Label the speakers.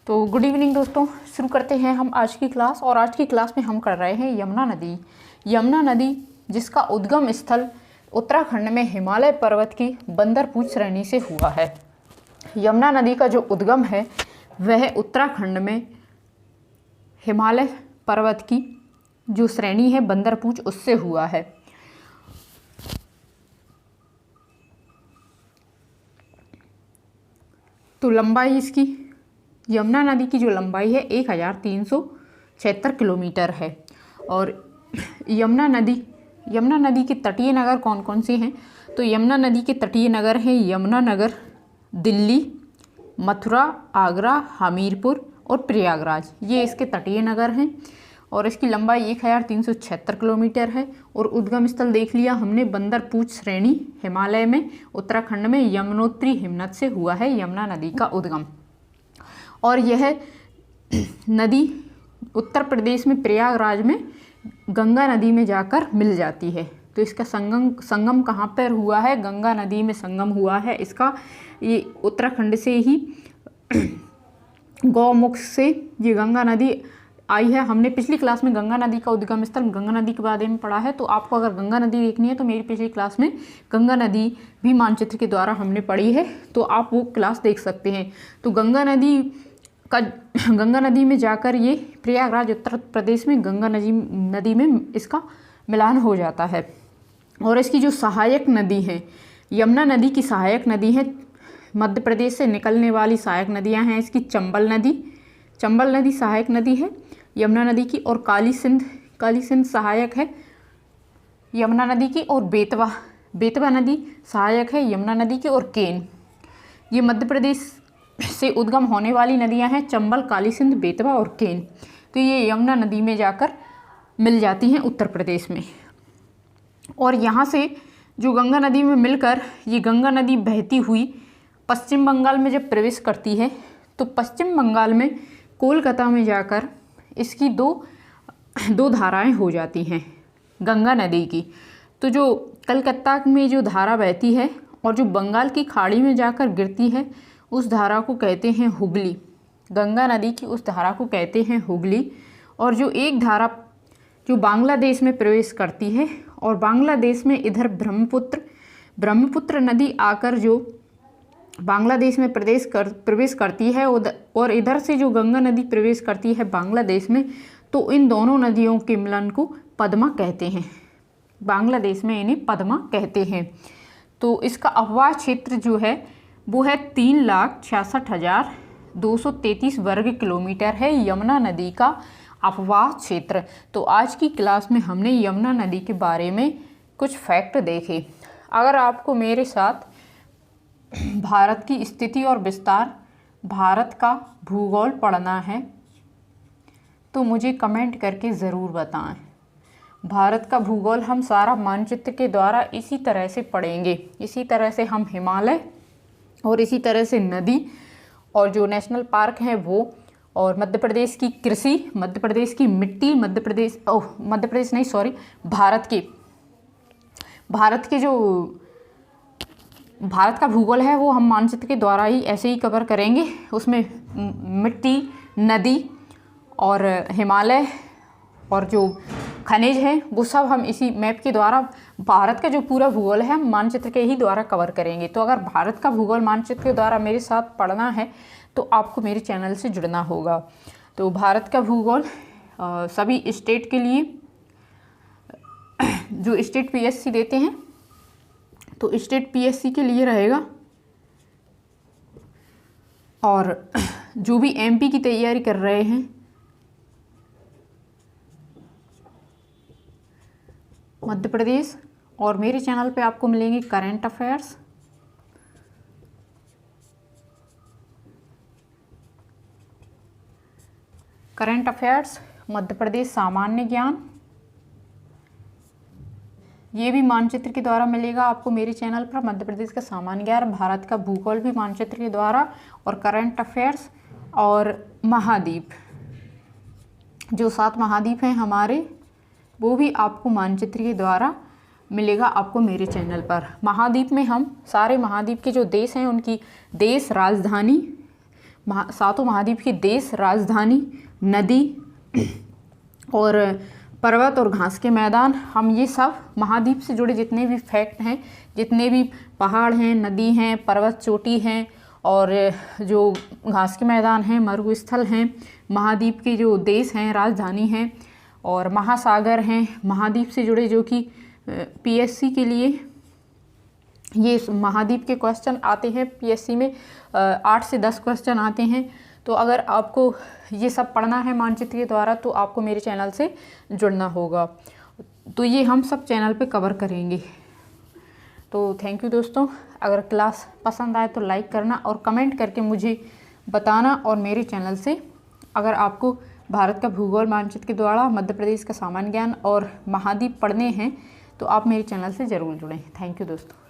Speaker 1: तो good evening दोस्तों, शुरू करते हैं हम आज की क्लास। और आज की क्लास में हम कर रहे हैं यमुना नदी। यमुना नदी जिसका उद्गम स्थल उत्तराखंड में हिमालय पर्वत की बंदरपूछ श्रेणी से हुआ है। यमुना नदी का जो उद्गम है वह उत्तराखंड में हिमालय पर्वत की जो श्रेणी है बंदरपूछ उससे हुआ है। तो लंबाई इसकी, यमुना नदी की जो लंबाई है 1376 किलोमीटर है। और यमुना नदी के तटीय नगर कौन कौन से हैं? तो यमुना नदी के तटीय नगर हैं यमुनानगर, दिल्ली, मथुरा, आगरा, हमीरपुर और प्रयागराज। ये इसके तटीय नगर हैं और इसकी लंबाई 1376 किलोमीटर है। और उद्गम स्थल देख लिया हमने, बंदरपूछ श्रेणी हिमालय में उत्तराखंड में यमुनोत्री हिमनद से हुआ है यमुना नदी का उद्गम। और यह नदी उत्तर प्रदेश में प्रयागराज में गंगा नदी में जाकर मिल जाती है। तो इसका संगम कहाँ पर हुआ है? गंगा नदी में संगम हुआ है इसका। ये उत्तराखंड से ही गौमुख से ये गंगा नदी आई है। हमने पिछली क्लास में गंगा नदी का उद्गम स्थल गंगा नदी के बारे में पढ़ा है। तो आपको अगर गंगा नदी देखनी है तो मेरी पिछली क्लास में गंगा नदी भी मानचित्र के द्वारा हमने पढ़ी है, तो आप वो क्लास देख सकते हैं। तो गंगा नदी में जाकर ये प्रयागराज उत्तर प्रदेश में गंगा नदी में इसका मिलान हो जाता है। और इसकी जो सहायक नदी है, यमुना नदी की सहायक नदी है, मध्य प्रदेश से निकलने वाली सहायक नदियां हैं इसकी चंबल नदी सहायक नदी है यमुना नदी की। और काली सिंध सहायक है यमुना नदी की। और बेतवा नदी सहायक है यमुना नदी की। और केन, ये मध्य प्रदेश से उद्गम होने वाली नदियां हैं, चंबल, काली सिंध, बेतवा और केन। तो ये यमुना नदी में जाकर मिल जाती हैं उत्तर प्रदेश में। और यहाँ से जो गंगा नदी में मिलकर ये गंगा नदी बहती हुई पश्चिम बंगाल में जब प्रवेश करती है तो पश्चिम बंगाल में कोलकाता में जाकर इसकी दो धाराएं हो जाती हैं गंगा नदी की। तो जो कलकत्ता में जो धारा बहती है और जो बंगाल की खाड़ी में जाकर गिरती है उस धारा को कहते हैं हुगली। गंगा नदी की उस धारा को कहते हैं हुगली। और जो एक धारा जो बांग्लादेश में प्रवेश करती है और बांग्लादेश में इधर ब्रह्मपुत्र नदी आकर जो बांग्लादेश में प्रवेश करती है और इधर से जो गंगा नदी प्रवेश करती है बांग्लादेश में, तो इन दोनों नदियों के मिलन को पद्मा कहते हैं। बांग्लादेश में इन्हें पद्मा कहते हैं। तो इसका अपवाह क्षेत्र जो है वो है 3,66,233 वर्ग किलोमीटर है यमुना नदी का अपवाह क्षेत्र। तो आज की क्लास में हमने यमुना नदी के बारे में कुछ फैक्ट देखे। अगर आपको मेरे साथ भारत की स्थिति और विस्तार, भारत का भूगोल पढ़ना है तो मुझे कमेंट करके ज़रूर बताएं। भारत का भूगोल हम सारा मानचित्र के द्वारा इसी तरह से पढ़ेंगे। इसी तरह से हम हिमालय और इसी तरह से नदी और जो नेशनल पार्क हैं वो, और मध्य प्रदेश की कृषि, मध्य प्रदेश की मिट्टी, भारत का भूगोल है वो हम मानचित्र के द्वारा ही ऐसे ही कवर करेंगे। उसमें मिट्टी, नदी और हिमालय और जो खनिज हैं वो सब हम इसी मैप के द्वारा, भारत का जो पूरा भूगोल है हम मानचित्र के ही द्वारा कवर करेंगे। तो अगर भारत का भूगोल मानचित्र के द्वारा मेरे साथ पढ़ना है तो आपको मेरे चैनल से जुड़ना होगा। तो भारत का भूगोल सभी स्टेट के लिए जो स्टेट पीएससी देते हैं तो स्टेट पीएससी के लिए रहेगा। और जो भी एमपी की तैयारी कर रहे हैं, मध्य प्रदेश, और मेरे चैनल पे आपको मिलेंगे करंट अफेयर्स, मध्य प्रदेश सामान्य ज्ञान, ये भी मानचित्र के द्वारा मिलेगा आपको मेरे चैनल पर। मध्य प्रदेश का सामान्य ज्ञान, भारत का भूगोल भी मानचित्र के द्वारा, और करंट अफेयर्स और महाद्वीप, जो 7 महाद्वीप हैं हमारे वो भी आपको मानचित्र के द्वारा मिलेगा आपको मेरे चैनल पर। महाद्वीप में हम सारे महाद्वीप के जो देश हैं उनकी देश राजधानी सातों महाद्वीप के देश, राजधानी, नदी और पर्वत और घास के मैदान, हम ये सब महाद्वीप से जुड़े जितने भी फैक्ट हैं, जितने भी पहाड़ हैं, नदी हैं, पर्वत चोटी हैं और जो घास के मैदान हैं, मरुस्थल हैं, महाद्वीप के जो देश हैं, राजधानी हैं और महासागर हैं, महाद्वीप से जुड़े जो कि पीएससी के लिए ये महाद्वीप के क्वेश्चन आते हैं। पीएससी में 8 से 10 क्वेश्चन आते हैं। तो अगर आपको ये सब पढ़ना है मानचित्र के द्वारा तो आपको मेरे चैनल से जुड़ना होगा। तो ये हम सब चैनल पे कवर करेंगे। तो थैंक यू दोस्तों। अगर क्लास पसंद आए तो लाइक करना और कमेंट करके मुझे बताना। और मेरे चैनल से अगर आपको भारत का भूगोल मानचित्र के द्वारा मध्य प्रदेश का सामान्य ज्ञान और महाद्वीप पढ़ने हैं तो आप मेरे चैनल से ज़रूर जुड़ें। थैंक यू दोस्तों।